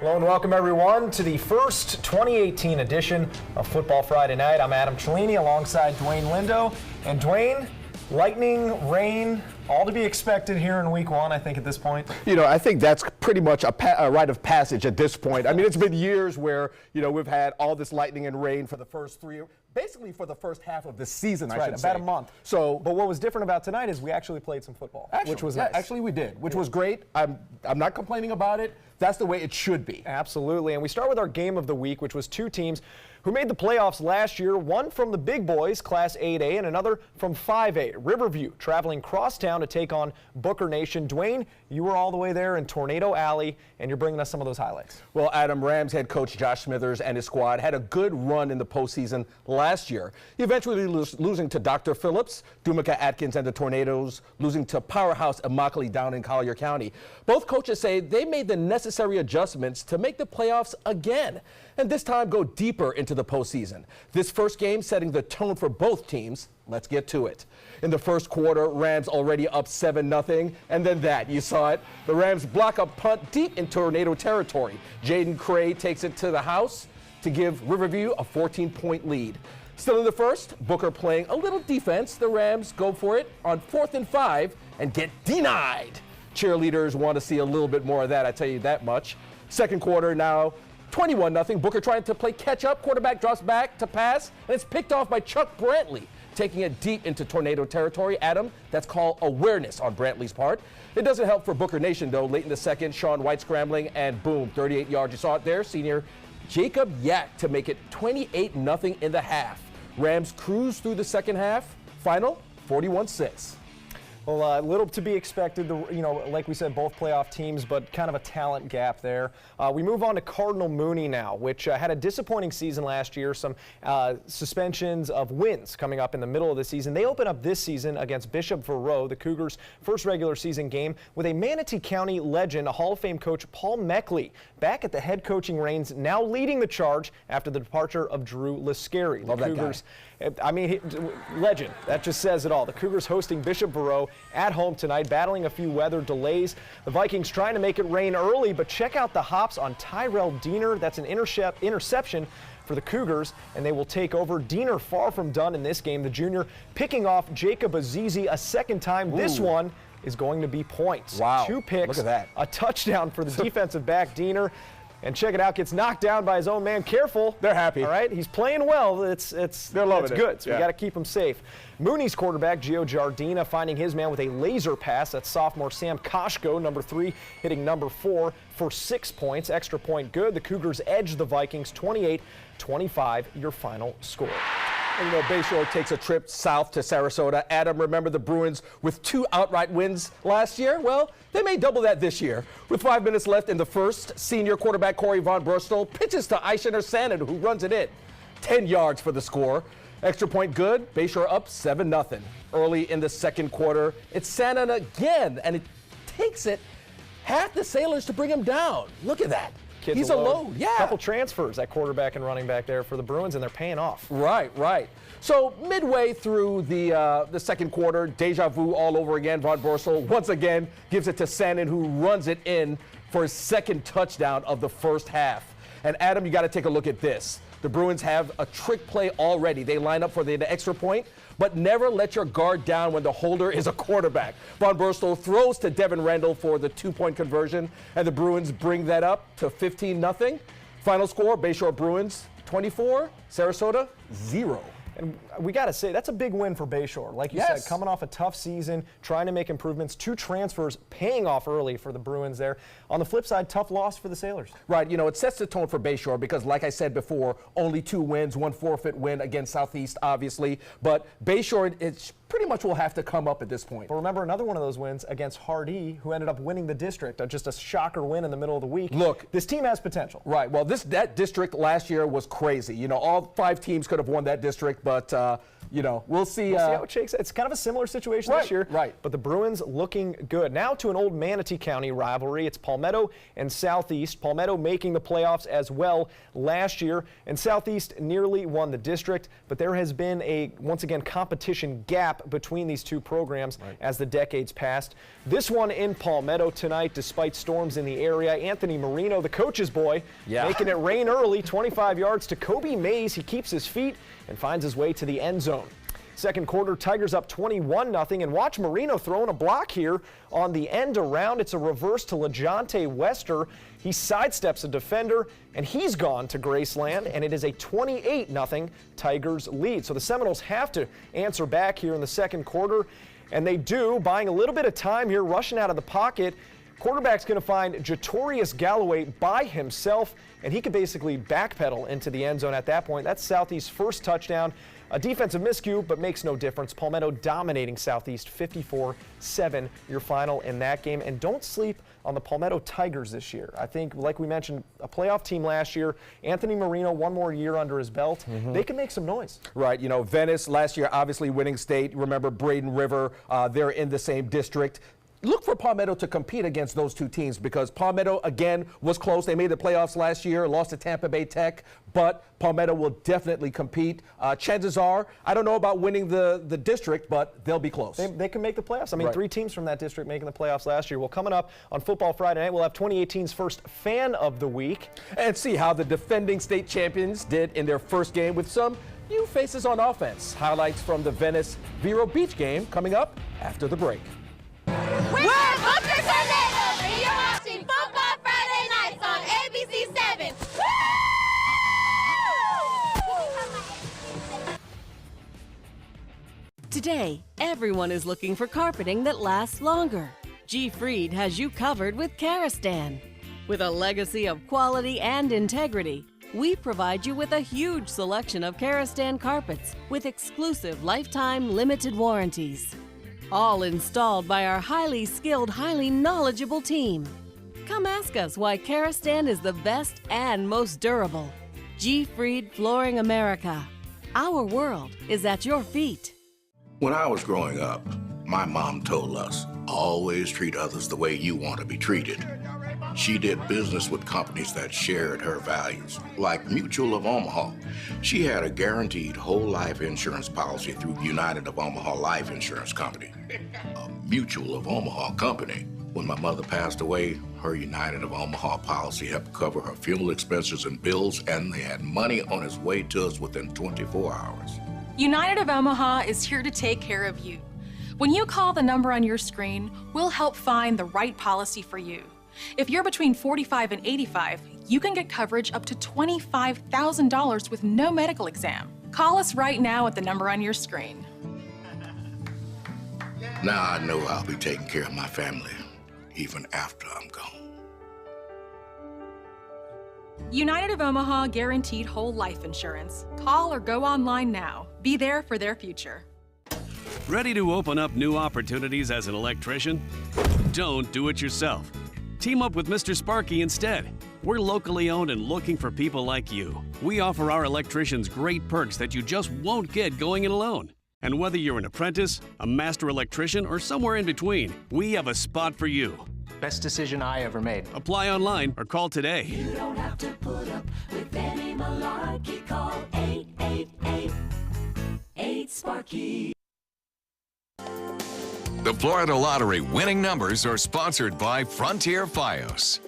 Hello and welcome everyone to the first 2018 edition of Football Friday Night. I'm Adam Cellini alongside Dwayne Lindo. And Dwayne, lightning, rain, all to be expected here in week one, I think, at this point. You know, I think that's pretty much a rite of passage at this point. I mean, it's been years where, you know, we've had all this lightning and rain for the first basically for the first half of the season, That's right, about a month. So, but what was different about tonight is we actually played some football, which was nice. Actually, we did, which was great. I'm not complaining about it. That's the way it should be. Absolutely. And we start with our game of the week, which was two teams who made the playoffs last year, one from the big boys, Class 8A, and another from 5A. Riverview traveling crosstown to take on Booker Nation. Dwayne, you were all the way there in Tornado Alley, and you're bringing us some of those highlights. Well, Adam, Rams head coach Josh Smithers and his squad had a good run in the postseason last year, eventually losing to Dr. Phillips, Dumaka Atkins, and the Tornadoes, losing to Powerhouse Immokalee down in Collier County. Both coaches say they made the necessary adjustments to make the playoffs again, and this time go deeper into the postseason. This first game setting the tone for both teams. Let's get to it. In the first quarter, Rams already up 7-0, and then that, you saw it. The Rams block a punt deep in Tornado territory. Jaden Cray takes it to the house to give Riverview a 14-point lead. Still in the first, Booker playing a little defense. The Rams go for it on 4th and 5 and get denied. Cheerleaders want to see a little bit more of that, I tell you that much. Second quarter now, 21-0. Booker trying to play catch-up. Quarterback drops back to pass, and it's picked off by Chuck Brantley, taking it deep into Tornado territory. Adam, that's called awareness on Brantley's part. It doesn't help for Booker Nation, though. Late in the second, Sean White scrambling, and boom, 38 yards. You saw it there. Senior Jacob Yak to make it 28-0 in the half. Rams cruise through the second half. Final, 41-6. Well, little to be expected, like we said, both playoff teams, but kind of a talent gap there. We move on to Cardinal Mooney now, which had a disappointing season last year, some suspensions of wins coming up in the middle of the season. They open up this season against Bishop Verot, the Cougars' first regular season game, with a Manatee County legend, a Hall of Fame coach, Paul Meckley, back at the head coaching reins, now leading the charge after the departure of Drew Lascari. Love that guy. I mean, legend. That just says it all. The Cougars hosting Bishop Verot at home tonight, battling a few weather delays. The Vikings trying to make it rain early, but check out the hops on Tyrell Diener. That's an interception for the Cougars, and they will take over. Diener far from done in this game. The junior picking off Jacob Azizi a second time. Ooh. This one is going to be points. Wow. 2 picks. Look at that. A touchdown for the defensive back, Diener. And check it out, gets knocked down by his own man. Careful. They're happy. All right, he's playing well. They're loving it. Good. So we got to keep him safe. Mooney's quarterback, Gio Giardina, finding his man with a laser pass. That's sophomore Sam Koshko, number 3, hitting number 4 for 6 points. Extra point good. The Cougars edge the Vikings 28-25, your final score. And, Bayshore takes a trip south to Sarasota. Adam, remember the Bruins with 2 outright wins last year? Well, they may double that this year. With 5 minutes left in the first, senior quarterback Corey Von Burstel pitches to Aishaner Sanin, who runs it in. 10 yards for the score. Extra point good. Bayshore up 7-0. Early in the second quarter, it's Sanin again, and it takes it half the Sailors to bring him down. Look at that. He's alone. Yeah. A couple transfers at quarterback and running back there for the Bruins, and they're paying off. Right. So midway through the second quarter, deja vu all over again. Von Borstel once again gives it to Sanin, who runs it in for his second touchdown of the first half. And Adam, you got to take a look at this. The Bruins have a trick play already. They line up for the extra point, but never let your guard down when the holder is a quarterback. Von Borstel throws to Devin Randall for the 2-point conversion, and the Bruins bring that up to 15-0. Final score, Bayshore Bruins 24, Sarasota 0. And we got to say, that's a big win for Bayshore. Like you said, coming off a tough season, trying to make improvements, 2 transfers paying off early for the Bruins there. On the flip side, tough loss for the Sailors. Right, it sets the tone for Bayshore because, like I said before, only 2 wins, 1 forfeit win against Southeast, obviously. But Bayshore, it's pretty much will have to come up at this point. But remember another one of those wins against Hardee, who ended up winning the district. Just a shocker win in the middle of the week. Look, this team has potential. Right. Well, that district last year was crazy. All 5 teams could have won that district, but we'll see. We'll see how it shakes out. It's kind of a similar situation this year. Right. But the Bruins looking good. Now to an old Manatee County rivalry. It's Palmetto and Southeast. Palmetto making the playoffs as well last year, and Southeast nearly won the district. But there has been a, once again, competition gap between these two programs as the decades passed. This one in Palmetto tonight, despite storms in the area. Anthony Marino, the coach's boy, making it rain early, 25 yards to Kobe Mays. He keeps his feet and finds his way to the end zone. Second quarter, Tigers up 21-0, and watch Marino throwing a block here on the end around. It's a reverse to LeJonte Wester. He sidesteps a defender, and he's gone to Graceland, and it is a 28-0 Tigers lead. So the Seminoles have to answer back here in the second quarter, and they do, buying a little bit of time here, rushing out of the pocket. Quarterback's going to find Jatorius Galloway by himself, and he could basically backpedal into the end zone at that point. That's Southeast's first touchdown. A defensive miscue, but makes no difference. Palmetto dominating Southeast 54-7, your final in that game. And don't sleep on the Palmetto Tigers this year. I think, like we mentioned, a playoff team last year. Anthony Marino, one more year under his belt. They can make some noise. Right. Venice last year, obviously winning state. Remember Braden River, they're in the same district. Look for Palmetto to compete against those two teams, because Palmetto, again, was close. They made the playoffs last year, lost to Tampa Bay Tech, but Palmetto will definitely compete. Chances are, I don't know about winning the district, but they'll be close. They can make the playoffs. I mean, 3 teams from that district making the playoffs last year. Well, coming up on Football Friday night, we'll have 2018's first Fan of the Week. And see how the defending state champions did in their first game with some new faces on offense. Highlights from the Venice Vero Beach game coming up after the break. We're Booker Tornadoes, and you're watching Football Friday Nights on ABC 7. Today, everyone is looking for carpeting that lasts longer. G. Fried has you covered with Karastan. With a legacy of quality and integrity, we provide you with a huge selection of Karastan carpets with exclusive lifetime limited warranties. All installed by our highly skilled, highly knowledgeable team. Come ask us why Karastan is the best and most durable. G. Fried Flooring America. Our world is at your feet. When I was growing up, my mom told us, always treat others the way you want to be treated. She did business with companies that shared her values, like Mutual of Omaha. She had a guaranteed whole life insurance policy through United of Omaha Life Insurance Company, a Mutual of Omaha company. When my mother passed away, her United of Omaha policy helped cover her funeral expenses and bills, and they had money on its way to us within 24 hours. United of Omaha is here to take care of you. When you call the number on your screen, we'll help find the right policy for you. If you're between 45 and 85, you can get coverage up to $25,000 with no medical exam. Call us right now at the number on your screen. Now I know I'll be taking care of my family, even after I'm gone. United of Omaha guaranteed whole life insurance. Call or go online now. Be there for their future. Ready to open up new opportunities as an electrician? Don't do it yourself. Team up with Mr. Sparky instead. We're locally owned and looking for people like you. We offer our electricians great perks that you just won't get going it alone. And whether you're an apprentice, a master electrician, or somewhere in between, we have a spot for you. Best decision I ever made. Apply online or call today. You don't have to put up with any malarkey. Call 888-8-SPARKY. The Florida Lottery winning numbers are sponsored by Frontier Fios.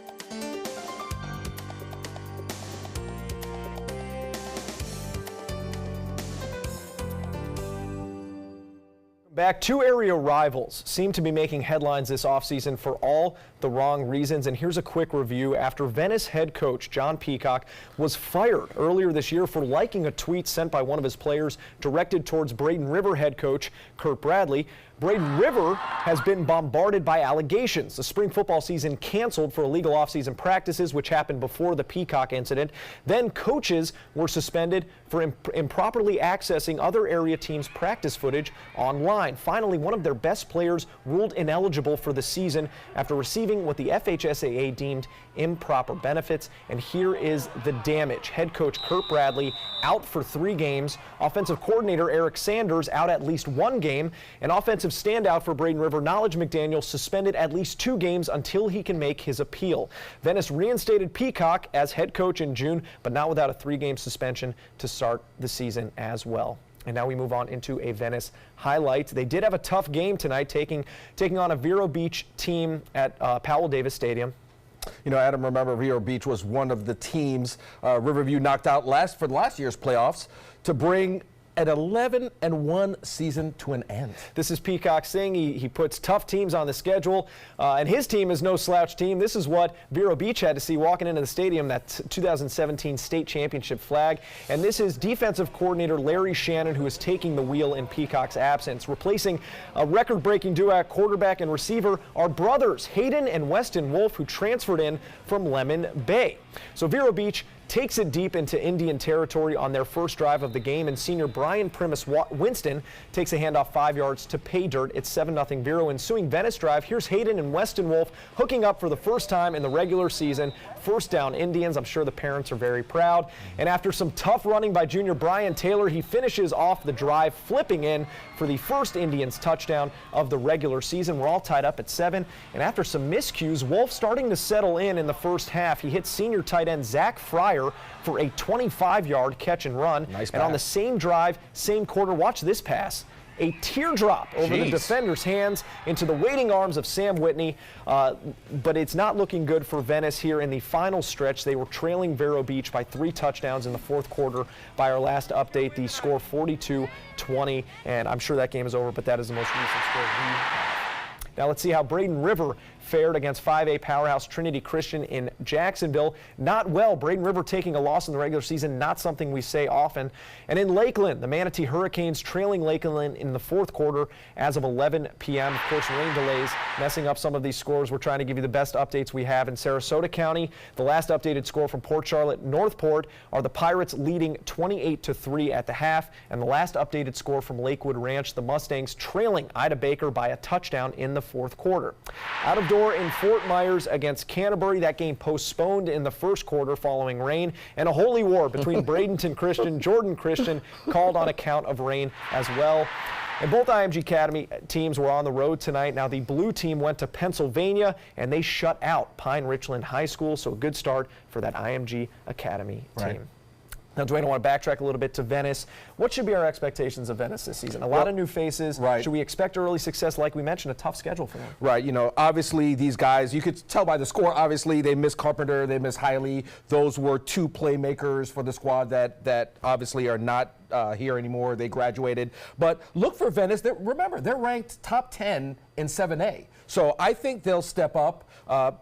Back, 2 area rivals seem to be making headlines this offseason for all the wrong reasons. And here's a quick review. After Venice head coach John Peacock was fired earlier this year for liking a tweet sent by one of his players directed towards Braden River head coach Kurt Bradley, Braden River has been bombarded by allegations. The spring football season canceled for illegal offseason practices, which happened before the Peacock incident. Then coaches were suspended for improperly accessing other area teams' practice footage online. Finally, one of their best players ruled ineligible for the season after receiving receiving what the FHSAA deemed improper benefits. And here is the damage. Head coach Kurt Bradley out for 3 games. Offensive coordinator Eric Sanders out at least 1 game. An offensive standout for Braden River, Knowledge McDaniel, suspended at least 2 games until he can make his appeal. Venice reinstated Peacock as head coach in June, but not without a 3-game suspension to start the season as well. And now we move on into a Venice highlight. They did have a tough game tonight, taking on a Vero Beach team at Powell Davis Stadium. You know, Adam, remember Vero Beach was one of the teams Riverview knocked out for last year's playoffs to bring an 11-1 season to an end. This is Peacock Singh. He puts tough teams on the schedule, and his team is no slouch team. This is what Vero Beach had to see walking into the stadium, that 2017 state championship flag. And this is defensive coordinator Larry Shannon, who is taking the wheel in Peacock's absence. Replacing a record-breaking duo at quarterback and receiver are brothers Hayden and Weston Wolf, who transferred in from Lemon Bay. So Vero Beach takes it deep into Indian territory on their first drive of the game, and senior Brian Primus Winston takes a handoff 5 yards to pay dirt. It's 7-0 Vero. Ensuing Venice drive, here's Hayden and Weston Wolf hooking up for the first time in the regular season. First down Indians. I'm sure the parents are very proud. And after some tough running by junior Brian Taylor, he finishes off the drive, flipping in for the first Indians touchdown of the regular season. We're all tied up at 7. And after some miscues, Wolf starting to settle in the first half. He hits senior tight end Zach Fryer for a 25-yard catch and run. Nice and on the pass. same drive, same quarter, watch this pass. A teardrop over the defender's hands into the waiting arms of Sam Whitney. But it's not looking good for Venice here in the final stretch. They were trailing Vero Beach by 3 touchdowns in the fourth quarter. By our last update, the score 42-20. And I'm sure that game is over, but that is the most recent score we have. Now let's see how Braden River fared against 5A powerhouse Trinity Christian in Jacksonville. Not well. Braden River taking a loss in the regular season, not something we say often. And in Lakeland, the Manatee Hurricanes trailing Lakeland in the fourth quarter as of 11 p.m. Of course, rain delays messing up some of these scores. We're trying to give you the best updates we have in Sarasota County. The last updated score from Port Charlotte Northport are the Pirates leading 28-3 at the half. And the last updated score from Lakewood Ranch, the Mustangs trailing Ida Baker by a touchdown in the fourth quarter. Out of door in Fort Myers against Canterbury. That game postponed in the first quarter following rain, and a holy war between Bradenton Christian, Jordan Christian called on account of rain as well. And both IMG Academy teams were on the road tonight. Now the blue team went to Pennsylvania and they shut out Pine Richland High School, so a good start for that IMG Academy team. Now, Dwayne, I want to backtrack a little bit to Venice. What should be our expectations of Venice this season? A lot of new faces. Right. Should we expect early success? Like we mentioned, a tough schedule for them. Right. You know, obviously these guys, you could tell by the score, obviously they miss Carpenter, they miss Hiley. Those were 2 playmakers for the squad that obviously are not here anymore. They graduated. But look for Venice. Remember, they're ranked top 10 in 7A. So I think they'll step up.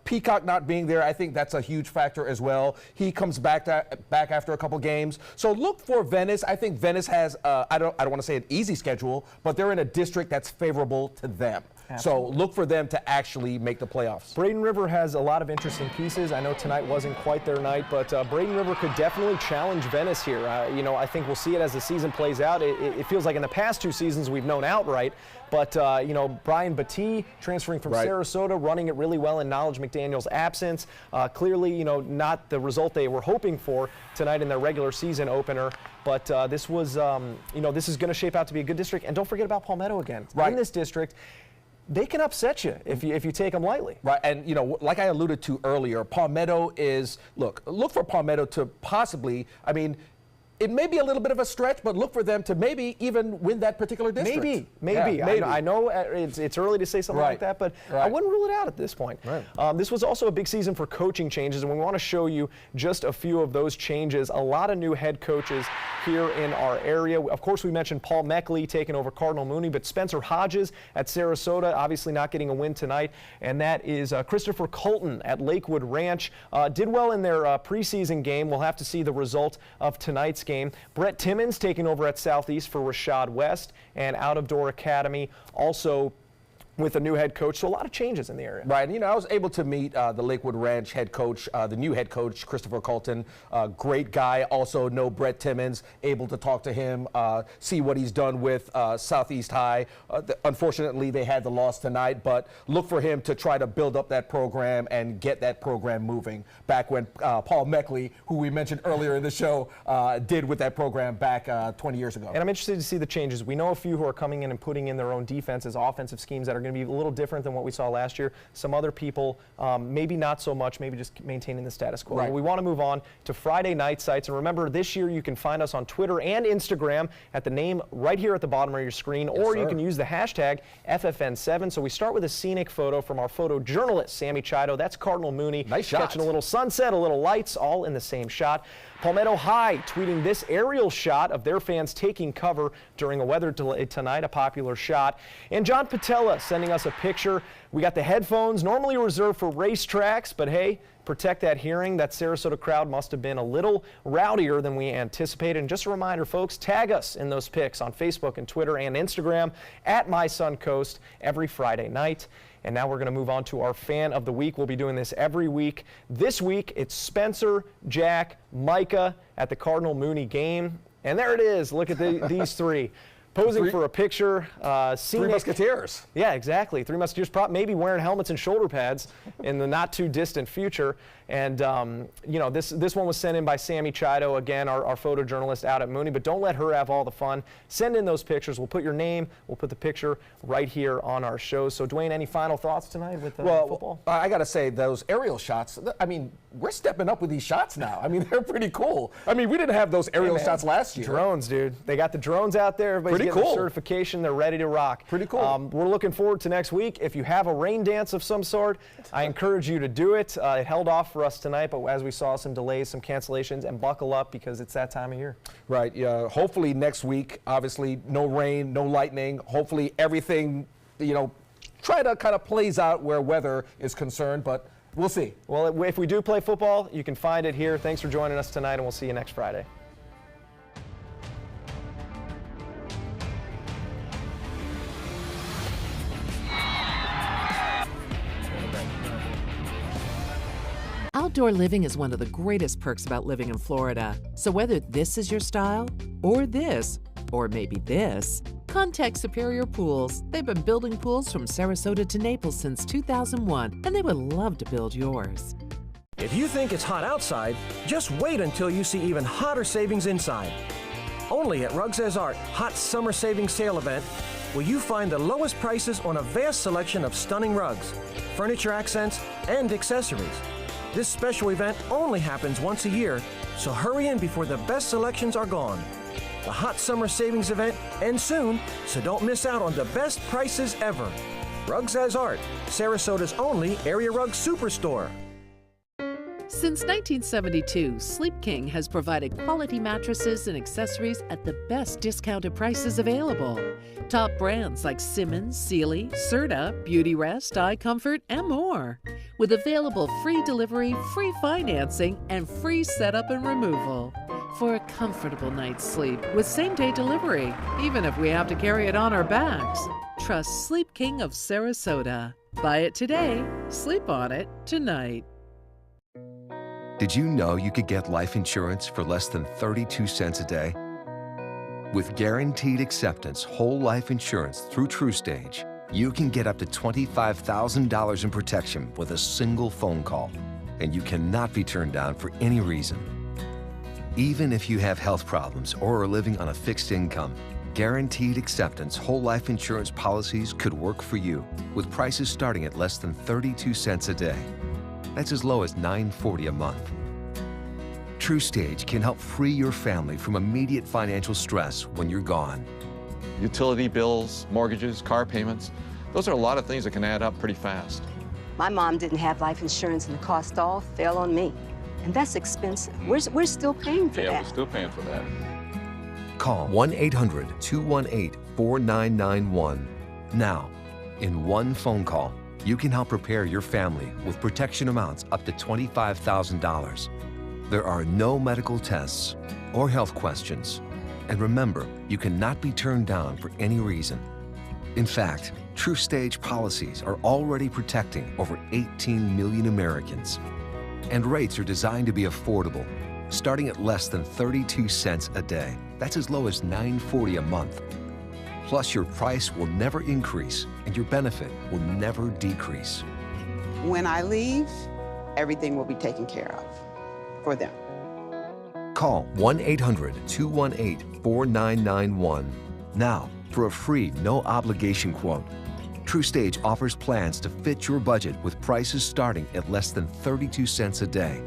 Peacock not being there, I think that's a huge factor as well. He comes back after a couple games. So look for Venice. I think Venice has, I don't want to say an easy schedule, but they're in a district that's favorable to them. Absolutely. So look for them to actually make the playoffs. Braden River has a lot of interesting pieces. I know tonight wasn't quite their night, but Braden River could definitely challenge Venice here. You know, I think we'll see it as the season plays out. It feels like in the past 2 seasons we've known outright, but you know, Brian Battie transferring from Sarasota, running it really well in Knowledge McDaniel's absence. Clearly, you know, not the result they were hoping for tonight in their regular season opener, but this was, you know, this is going to shape out to be a good district. And don't forget about Palmetto again. In this district, they can upset you if you take them lightly. Right, and you know, like I alluded to earlier, Palmetto is, look for Palmetto to possibly, I mean, it may be a little bit of a stretch, but look for them to maybe even win that particular district. Maybe. Yeah, maybe. I know it's early to say something like that, but I wouldn't rule it out at this point. This was also a big season for coaching changes, and we want to show you just a few of those changes. A lot of new head coaches here in our area. Of course, we mentioned Paul Meckley taking over Cardinal Mooney, but Spencer Hodges at Sarasota, obviously not getting a win tonight, and that is Christopher Colton at Lakewood Ranch. Did well in their preseason game. We'll have to see the result of tonight's game. Brett Timmons taking over at Southeast for Rashad West, and Out of Door Academy also with a new head coach. So a lot of changes in the area. Right, and you know, I was able to meet the Lakewood Ranch head coach, the new head coach, Christopher Colton. Great guy. Also know Brett Timmons. Able to talk to him, see what he's done with Southeast High. Unfortunately, they had the loss tonight, but look for him to try to build up that program and get that program moving. Back when Paul Meckley, who we mentioned earlier in the show, did with that program back 20 years ago. And I'm interested to see the changes. We know a few who are coming in and putting in their own defenses, offensive schemes that are going to be a little different than what we saw last year. Some other people, maybe not so much, maybe just maintaining the status quo. Right. We want to move on to Friday night sites. And remember, this year you can find us on Twitter and Instagram at the name right here at the bottom of your screen, or you can use the hashtag FFN7. So we start with a scenic photo from our photojournalist, Sammy Chido. That's Cardinal Mooney. Nice shot. Catching a little sunset, a little lights, all in the same shot. Palmetto High tweeting this aerial shot of their fans taking cover during a weather delay tonight, a popular shot. And John Patella sending us a picture. We got the headphones, normally reserved for racetracks, but hey, protect that hearing. That Sarasota crowd must have been a little rowdier than we anticipated. And just a reminder, folks, tag us in those pics on Facebook and Twitter and Instagram at MySunCoast every Friday night. And now we're going to move on to our Fan of the Week. We'll be doing this every week. This week, it's Spencer, Jack, Micah at the Cardinal Mooney game. And there it is. Look at these three. Posing for a picture. Three Musketeers. Yeah, exactly. Three Musketeers, maybe wearing helmets and shoulder pads in the not too distant future. And, you know, this one was sent in by Sammy Chido, again, our photojournalist out at Mooney. But don't let her have all the fun. Send in those pictures. We'll put your name. We'll put the picture right here on our show. So, Dwayne, any final thoughts tonight with football? I got to say, those aerial shots, I mean, we're stepping up with these shots now. I mean, they're pretty cool. I mean, we didn't have those aerial shots last year. Drones, dude. They got the drones out there. Everybody's getting the certification. They're ready to rock. Pretty cool. We're looking forward to next week. If you have a rain dance of some sort, I encourage you to do it. It held off for us tonight, but as we saw, some delays, some cancellations, and buckle up because it's that time of year. Right. Yeah. Hopefully next week, obviously, no rain, no lightning. Hopefully everything, you know, try to kind of plays out where weather is concerned, but we'll see. Well, if we do play football, you can find it here. Thanks for joining us tonight, and we'll see you next Friday. Outdoor living is one of the greatest perks about living in Florida. So whether this is your style, or this, or maybe this, contact Superior Pools. They've been building pools from Sarasota to Naples since 2001, and they would love to build yours. If you think it's hot outside, just wait until you see even hotter savings inside. Only at Rugs As Art Hot Summer Savings Sale event will you find the lowest prices on a vast selection of stunning rugs, furniture accents, and accessories. This special event only happens once a year, so hurry in before the best selections are gone. The Hot Summer Savings event ends soon, so don't miss out on the best prices ever. Rugs As Art, Sarasota's only area rug superstore. Since 1972, Sleep King has provided quality mattresses and accessories at the best discounted prices available. Top brands like Simmons, Sealy, Serta, Beautyrest, iComfort, and more. With available free delivery, free financing, and free setup and removal. For a comfortable night's sleep with same-day delivery, even if we have to carry it on our backs. Trust Sleep King of Sarasota. Buy it today, sleep on it tonight. Did you know you could get life insurance for less than 32 cents a day? With Guaranteed Acceptance whole life insurance through TrueStage, you can get up to $25,000 in protection with a single phone call, and you cannot be turned down for any reason. Even if you have health problems or are living on a fixed income, Guaranteed Acceptance whole life insurance policies could work for you, with prices starting at less than 32 cents a day. That's as low as $9.40 a month. TrueStage can help free your family from immediate financial stress when you're gone. Utility bills, mortgages, car payments, those are a lot of things that can add up pretty fast. My mom didn't have life insurance and the cost all fell on me. And that's expensive. We're still paying for that. Yeah, we're still paying for that. Call 1-800-218-4991. Now, in one phone call, you can help prepare your family with protection amounts up to $25,000. There are no medical tests or health questions. And remember, you cannot be turned down for any reason. In fact, TruStage policies are already protecting over 18 million Americans. And rates are designed to be affordable, starting at less than 32 cents a day. That's as low as $9.40 a month. Plus, your price will never increase and your benefit will never decrease. When I leave, everything will be taken care of for them. Call 1-800-218-4991 now for a free, no-obligation quote. TruStage offers plans to fit your budget with prices starting at less than 32 cents a day.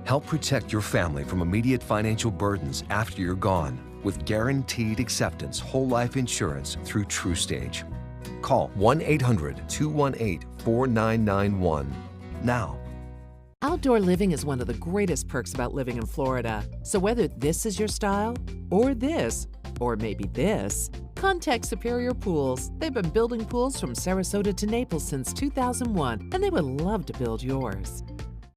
Help protect your family from immediate financial burdens after you're gone with guaranteed acceptance whole life insurance through TruStage. Call 1-800-218-4991 now. Outdoor living is one of the greatest perks about living in Florida. So whether this is your style, or this, or maybe this, contact Superior Pools. They've been building pools from Sarasota to Naples since 2001, and they would love to build yours.